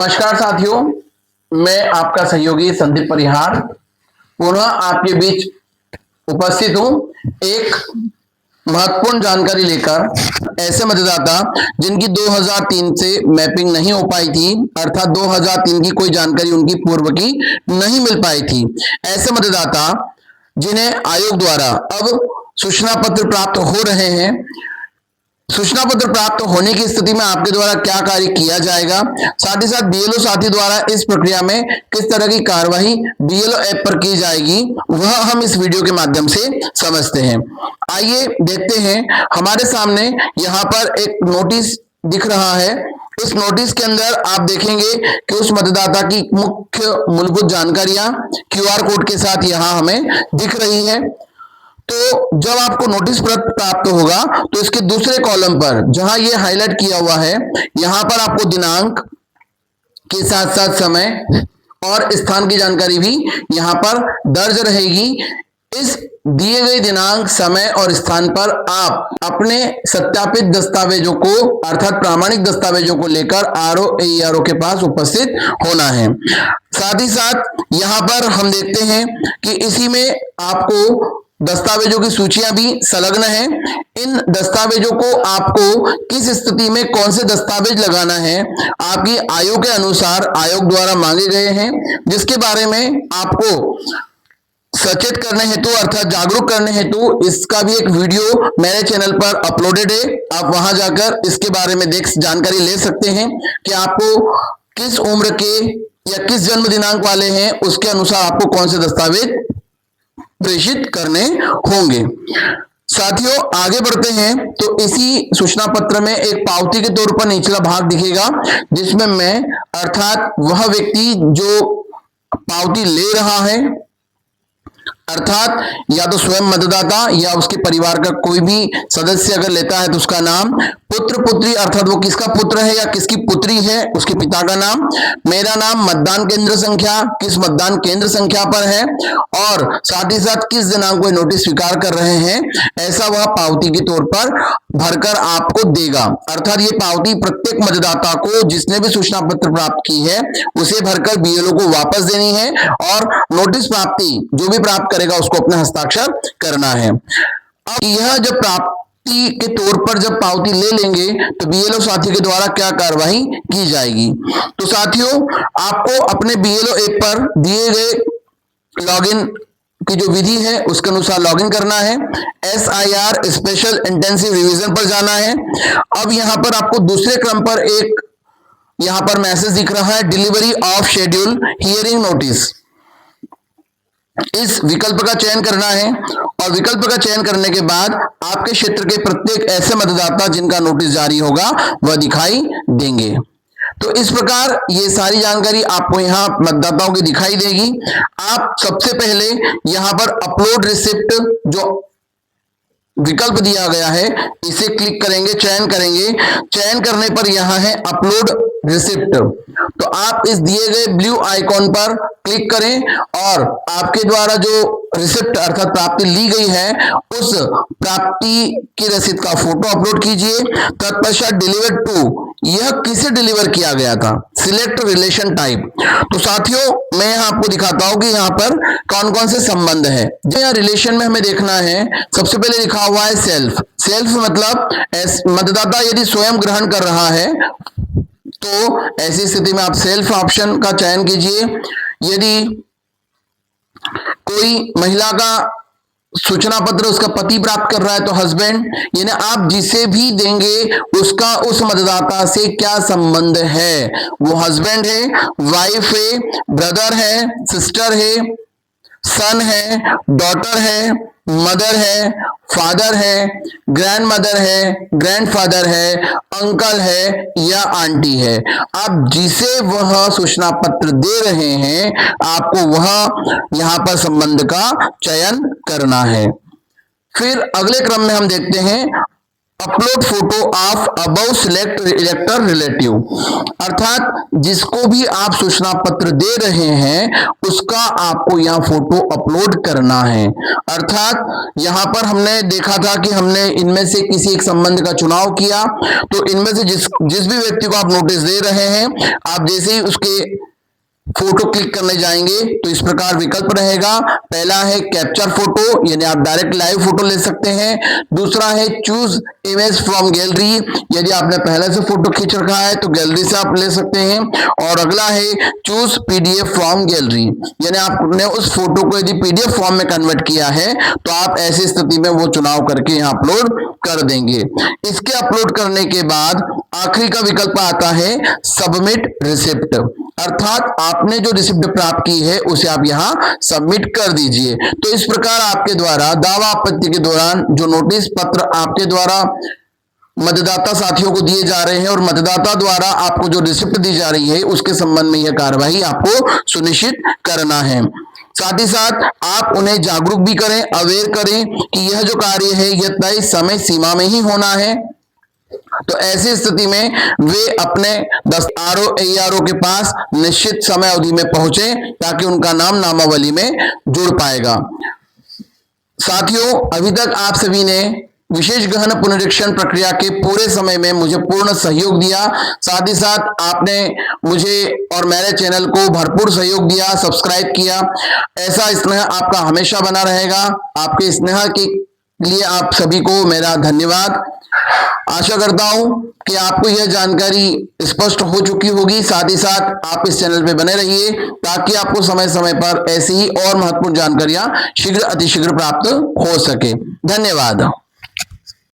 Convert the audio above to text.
नमस्कार साथियों, मैं आपका सहयोगी संदीप परिहार पुनः आपके बीच उपस्थित हूं एक महत्वपूर्ण जानकारी लेकर। ऐसे मतदाता जिनकी 2003 से मैपिंग नहीं हो पाई थी, अर्थात 2003 की कोई जानकारी उनकी पूर्व की नहीं मिल पाई थी, ऐसे मतदाता जिन्हें आयोग द्वारा अब सूचना पत्र प्राप्त हो रहे हैं, सूचना पत्र प्राप्त होने की स्थिति में आपके द्वारा क्या कार्य किया जाएगा, साथ ही साथ बीएलओ साथी द्वारा इस प्रक्रिया में किस तरह की कार्यवाही बीएलओ ऐप पर की जाएगी, वह हम इस वीडियो के माध्यम से समझते हैं। आइए देखते हैं। हमारे सामने यहाँ पर एक नोटिस दिख रहा है। इस नोटिस के अंदर आप देखेंगे कि उस मतदाता की मुख्य मूलभूत जानकारियां क्यूआर कोड के साथ यहाँ हमें दिख रही है। तो जब आपको नोटिस प्राप्त होगा तो इसके दूसरे कॉलम पर जहां ये हाईलाइट किया हुआ है, यहां पर आपको दिनांक के साथ साथ समय और स्थान की जानकारी भी यहां पर दर्ज रहेगी। इस दिए गए दिनांक, समय और स्थान पर आप अपने सत्यापित दस्तावेजों को अर्थात प्रामाणिक दस्तावेजों को लेकर आरओ एईआरओ के पास उपस्थित होना है। साथ ही साथ यहां पर हम देखते हैं कि इसी में आपको दस्तावेजों की सूचियां भी संलग्न हैं। इन दस्तावेजों को आपको किस स्थिति में कौन से दस्तावेज लगाना है, आपकी आयु के अनुसार आयोग द्वारा मांगे गए हैं, जिसके बारे में आपको सचेत करने हेतु अर्थात जागरूक करने हेतु इसका भी एक वीडियो मेरे चैनल पर अपलोडेड है। आप वहां जाकर इसके बारे में जानकारी ले सकते हैं कि आपको किस उम्र के या किस जन्म दिनांक वाले हैं, उसके अनुसार आपको कौन से दस्तावेज प्रेषित करने होंगे। साथियों, आगे बढ़ते हैं तो इसी सूचना पत्र में एक पावती के तौर पर निचला भाग दिखेगा, जिसमें मैं अर्थात वह व्यक्ति जो पावती ले रहा है, अर्थात या तो स्वयं मतदाता या उसके परिवार का कोई भी सदस्य अगर लेता है तो उसका नाम, पुत्र पुत्री अर्थात वो किसका पुत्र है या किसकी पुत्री है, उसके पिता का नाम, मेरा नाम, मतदान केंद्र संख्या, किस मतदान केंद्र संख्या पर है, और साथ ही साथ किस दिनांक को नोटिस स्वीकार कर रहे हैं, ऐसा वह पावती के तौर पर भरकर आपको देगा। अर्थात ये पावती प्रत्येक मतदाता को जिसने भी सूचना पत्र प्राप्त की है उसे भरकर बीएलओ को वापस देनी है और नोटिस प्राप्ति जो भी प्राप्त करेगा उसको अपना हस्ताक्षर करना है। अब यह जब प्राप्ति के तौर पर जब पावती ले लेंगे तो बीएलओ साथी के द्वारा क्या कार्रवाई की जाएगी। तो साथियों, आपको अपने बीएलओ ऐप पर दिए गए लॉगिन की जो विधि है उसके अनुसार लॉगिन करना है। SIR स्पेशल इंटेंसिव रिवीजन पर जाना है। अब यहां पर आपको दूसरे क्रम पर एक यहां पर मैसेज दिख रहा है, delivery of schedule hearing notice. इस विकल्प का चयन करना है और विकल्प का चयन करने के बाद आपके क्षेत्र के प्रत्येक ऐसे मतदाता जिनका नोटिस जारी होगा वह दिखाई देंगे। तो इस प्रकार ये सारी जानकारी आपको यहाँ मतदाताओं की दिखाई देगी। आप सबसे पहले यहाँ पर अपलोड रिसिप्ट जो विकल्प दिया गया है इसे क्लिक करेंगे, चयन करेंगे। चयन करने पर यहाँ है अपलोड रिसिप्ट। तो आप इस दिए गए ब्लू आइकॉन पर क्लिक करें और आपके द्वारा जो रिसिप्ट अर्थात प्राप्ति ली गई है उस प्राप्ति की रसीद का फोटो अपलोड कीजिए। तत्पश्चात डिलीवर टू, यह किसे डिलीवर किया गया था, सिलेक्ट रिलेशन टाइप। तो साथियों, मैं यहाँ आपको दिखाता हूं कि यहाँ पर कौन कौन से संबंध है। यहाँ रिलेशन में हमें देखना है, सबसे पहले लिखा हुआ है सेल्फ। सेल्फ मतलब मतदाता यदि स्वयं ग्रहण कर रहा है तो ऐसी स्थिति में आप सेल्फ ऑप्शन का चयन कीजिए। यदि कोई महिला का सूचना पत्र उसका पति प्राप्त कर रहा है तो हस्बैंड, यानी आप जिसे भी देंगे उसका उस मतदाता से क्या संबंध है, वो हस्बैंड है, वाइफ है, ब्रदर है, सिस्टर है, सन है, डॉटर है, मदर है, फादर है, ग्रैंड मदर है, ग्रैंडफादर है, अंकल है या आंटी है। आप जिसे वह सूचना पत्र दे रहे हैं आपको वह यहां पर संबंध का चयन करना है। फिर अगले क्रम में हम देखते हैं upload photo of above select इलेक्टर relative, अर्थात जिसको भी आप सूचना पत्र दे रहे हैं उसका आपको यहाँ फोटो अपलोड करना है। अर्थात यहाँ पर हमने देखा था कि हमने इनमें से किसी एक संबंध का चुनाव किया, तो इनमें से जिस भी व्यक्ति को आप नोटिस दे रहे हैं, आप जैसे ही उसके फोटो क्लिक करने जाएंगे तो इस प्रकार विकल्प रहेगा। पहला है कैप्चर फोटो, यानी आप डायरेक्ट लाइव फोटो ले सकते हैं। दूसरा है चूज इमेज फ्रॉम गैलरी, यदि आपने पहले से फोटो खींच रखा है तो गैलरी से आप ले सकते हैं। और अगला है चूज पीडीएफ फ्रॉम गैलरी, यानी आपने उस फोटो को यदि पीडीएफ फॉर्म में कन्वर्ट किया है तो आप ऐसी स्थिति में वो चुनाव करके यहाँ अपलोड कर देंगे। इसके अपलोड करने के बाद आखिरी का विकल्प आता है सबमिट रिसिप्ट, अर्थात आपने जो रिसिप्ट प्राप्त की है उसे आप यहां सबमिट कर दीजिए। तो इस प्रकार आपके द्वारा दावा आपत्ति के दौरान जो नोटिस पत्र आपके द्वारा मतदाता साथियों को दिए जा रहे हैं और मतदाता द्वारा आपको जो रिसिप्ट दी जा रही है उसके संबंध में यह कार्यवाही आपको सुनिश्चित करना है। साथ ही साथ आप उन्हें जागरूक भी करें, अवेयर करें कि यह जो कार्य है यह तय समय सीमा में ही होना है। तो ऐसी स्थिति में वे अपने आरओ के पास निश्चित समय अवधि में पहुंचे ताकि उनका नाम नामावली में जुड़ पाएगा। साथियों, अभी तक आप सभी ने विशेष गहन पुनरीक्षण प्रक्रिया के पूरे समय में मुझे पूर्ण सहयोग दिया। साथ ही साथ आपने मुझे और मेरे चैनल को भरपूर सहयोग दिया, सब्सक्राइब किया। ऐसा स्नेह आपका हमेशा बना रहेगा। आपके स्नेह के लिए आप सभी को मेरा धन्यवाद। आशा करता हूं कि आपको यह जानकारी स्पष्ट हो चुकी होगी। साथ ही साथ आप इस चैनल पे बने रहिए ताकि आपको समय समय पर ऐसी ही और महत्वपूर्ण जानकारियां शीघ्र अतिशीघ्र प्राप्त हो सके। धन्यवाद।